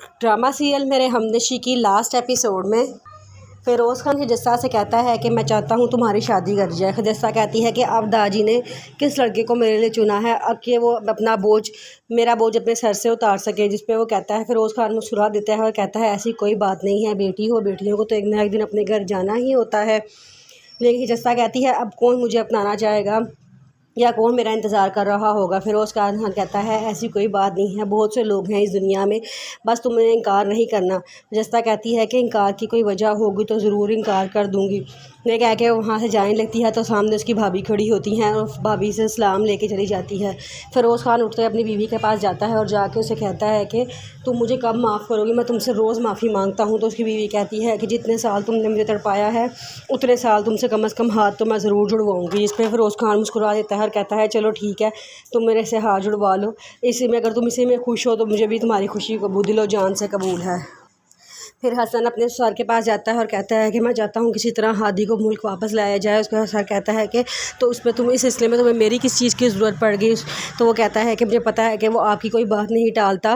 Drama serial मेरे हमनशी की last episode में फ़िरोज़ खान खजस्ता से कहता है कि मैं चाहता हूँ तुम्हारी शादी कर जाए। खजस्ता कहती है कि अब दाजी ने किस लड़के को मेरे लिए चुना है अब कि वो अपना बोझ मेरा बोझ अपने सर से उतार सके। जिस पे वो कहता है, फ़िरोज़ खान मुस्कुरा देता है और कहता है ऐसी कोई बात नहीं है, बेटी हो, बेटियों को तो एक ना एक दिन अपने घर जाना ही होता है। लेकिन खजस्ता कहती है अब कौन मुझे अपनाना चाहेगा या कौन मेरा इंतज़ार कर रहा होगा। फ़िरोज़ खान कहता है ऐसी कोई बात नहीं है, बहुत से लोग हैं इस दुनिया में, बस तुमने इनकार नहीं करना। खजस्ता कहती है कि इनकार की कोई वजह होगी तो ज़रूर इनकार कर दूँगी। ये कह के वहाँ से जाने लगती है तो सामने उसकी भाभी खड़ी होती हैं और भाभी से सलाम लेके चली जाती है। फ़िरोज़ खान उठते अपनी बीवी के पास जाता है और जाके उसे कहता है कि तुम मुझे कब माफ़ करोगी, मैं तुमसे रोज़ माफ़ी मांगता हूँ। तो उसकी बीवी कहती है कि जितने साल तुमने मुझे तड़पाया है उतने साल तुमसे कम से कम हाथ तो मैं ज़रूर जुड़वाऊँगी। इस पर फ़िरोज़ खान मुस्कुरा देता है और कहता है चलो ठीक है, तुम मेरे से हाथ जुड़वा लो, इसी में अगर तुम इसी में खुश हो तो मुझे भी तुम्हारी खुशी को दिलो जान से कबूल है। फिर हसन अपने सर के पास जाता है और कहता है कि मैं चाहता हूँ किसी तरह हादी को मुल्क वापस लाया जाए। उसका सर कहता है कि तो उस पर तुम इस सिलसिले में तुम्हें मेरी किस चीज़ की ज़रूरत पड़ गई। तो वो कहता है कि मुझे पता है कि वो आपकी कोई बात नहीं टालता।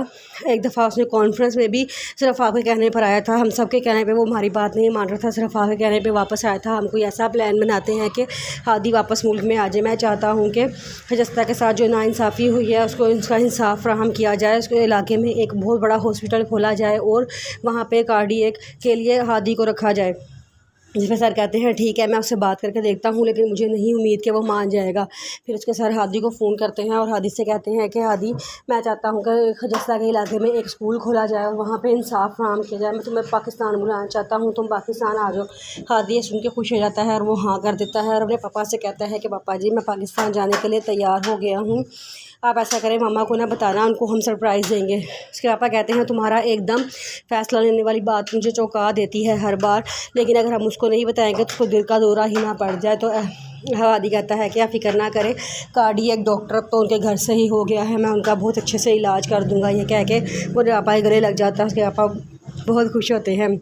एक दफ़ा उसने कॉन्फ्रेंस में भी सिर्फ आपके कहने पर आया था, हम सब के कहने पर वो हमारी बात नहीं मान रहा था, सिर्फ आपके कहने पर वापस आया था। हम कोई ऐसा प्लान बनाते हैं कि हादी वापस मुल्क में आ जाए। मैं चाहता हूँ कि खजस्ता के साथ जो नाइंसाफ़ी हुई है उसको उसका इंसाफ फराहम किया जाए। उसके इलाके में एक बहुत बड़ा हॉस्पिटल खोला जाए और वहाँ पे कार्डियक के लिए हादी को रखा जाए। जिस पर सर कहते हैं ठीक है, मैं उससे बात करके देखता हूँ, लेकिन मुझे नहीं उम्मीद कि वो मान जाएगा। फिर उसके सर हादी को फ़ोन करते हैं और हादी से कहते हैं कि हादी मैं चाहता हूँ कि खजस्ता के इलाके में एक स्कूल खोला जाए और वहाँ पे इंसाफ फराहम किया जाए। मैं तुम्हें पाकिस्तान बुलाना चाहता हूँ, तुम पाकिस्तान आ जाओ। हादी ये सुन के खुश हो जाता है और वो हाँ कर देता है और अपने पापा से कहता है कि पापा जी मैं पाकिस्तान जाने के लिए तैयार हो गया हूँ, आप ऐसा करें मामा को ना बताना, उनको हम सरप्राइज़ देंगे। उसके पापा कहते हैं तुम्हारा एकदम फ़ैसला लेने वाली बात मुझे चौंका देती है हर बार, लेकिन अगर हम उसको नहीं बताएंगे तो उसको दिल का दौरा ही ना पड़ जाए। तो हादी कहता है कि आप फिक्र ना करें, कार्डियक डॉक्टर तो उनके घर से ही हो गया है, मैं उनका बहुत अच्छे से इलाज कर दूँगा। ये कह के वो पापा के गले लग जाता है। उसके पापा बहुत खुश होते हैं।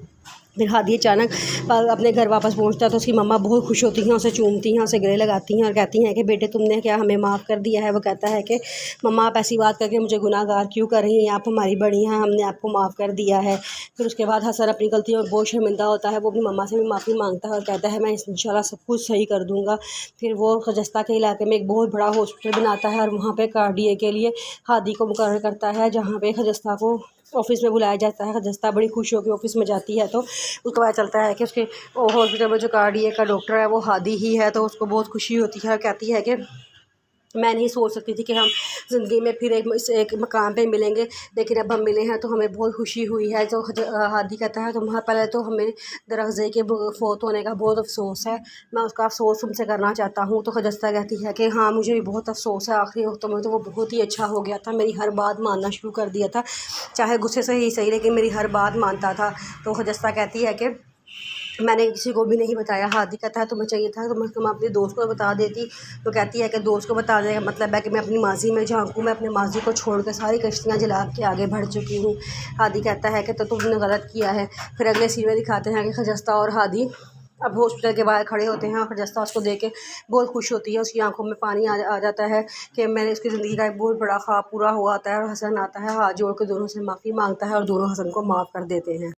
फिर हादी अचानक अपने घर वापस पहुंचता है तो उसकी मम्मा बहुत खुश होती हैं, उसे चूमती हैं, उसे गले लगाती हैं और कहती हैं कि बेटे तुमने क्या हमें माफ़ कर दिया है। वो कहता है कि मम्मा आप ऐसी बात करके मुझे गुनाहगार क्यों कर रही हैं, आप हमारी बड़ी हैं, हमने आपको माफ़ कर दिया है। फिर उसके बाद हसन अपनी गलतियों में बहुत शर्मिंदा होता है, वो अपनी मम्मा से भी माफ़ी मांगता है और कहता है मैं इंशाल्लाह सब कुछ सही कर दूँगा। फिर वो खजस्ता के इलाके में एक बहुत बड़ा हॉस्पिटल बनाता है और वहाँ पर कार्डियक के लिए हादी को मुकर्रर करता है, जहाँ पर खजस्ता को ऑफ़िस में बुलाया जाता है। खजस्ता बड़ी खुश होकर ऑफ़िस में जाती है तो उसको पता चलता है कि उसके हॉस्पिटल में जो कार्डियक का डॉक्टर है वो हादी ही है। तो उसको बहुत खुशी होती है और कहती है कि मैं नहीं सोच सकती थी कि हम ज़िंदगी में फिर एक मकाम पे मिलेंगे, लेकिन अब हम मिले हैं तो हमें बहुत खुशी हुई है। तो हादी कहता है तुम्हारा पहले तो हमें दरअज़े के फ़ौत होने का बहुत अफसोस है, मैं उसका अफसोस तुमसे करना चाहता हूँ। तो खजस्ता कहती है कि हाँ मुझे भी बहुत अफसोस है, आखिरी वक्तों में तो वो बहुत ही अच्छा हो गया था, मेरी हर बात मानना शुरू कर दिया था, चाहे गुस्से से ही सही लेकिन मेरी हर बात मानता था। तो खजस्ता कहती है कि मैंने किसी को भी नहीं बताया। हादी कहता है तुम्हें चाहिए था तुम अपने दोस्त को बता देती। तो कहती है कि दोस्त को बताने का मतलब है कि मैं अपनी माजी में झांकूं, मैं अपने माजी को छोड़ कर सारी कश्तियाँ जला के आगे बढ़ चुकी हूँ। हादी कहता है कि तो तुमने गलत किया है। फिर अगले सीन में दिखाते हैं कि खजस्ता और हादी अब हॉस्पिटल के बाहर खड़े होते हैं और खजस्ता उसको देख के बहुत खुश होती है, उसकी आंखों में पानी आ जाता है कि मैंने उसकी ज़िंदगी का एक बहुत बड़ा ख्वाब पूरा हुआ आता है। और हसन आता है, हाथ जोड़ के दोनों से माफ़ी मांगता है और दोनों हसन को माफ़ कर देते हैं।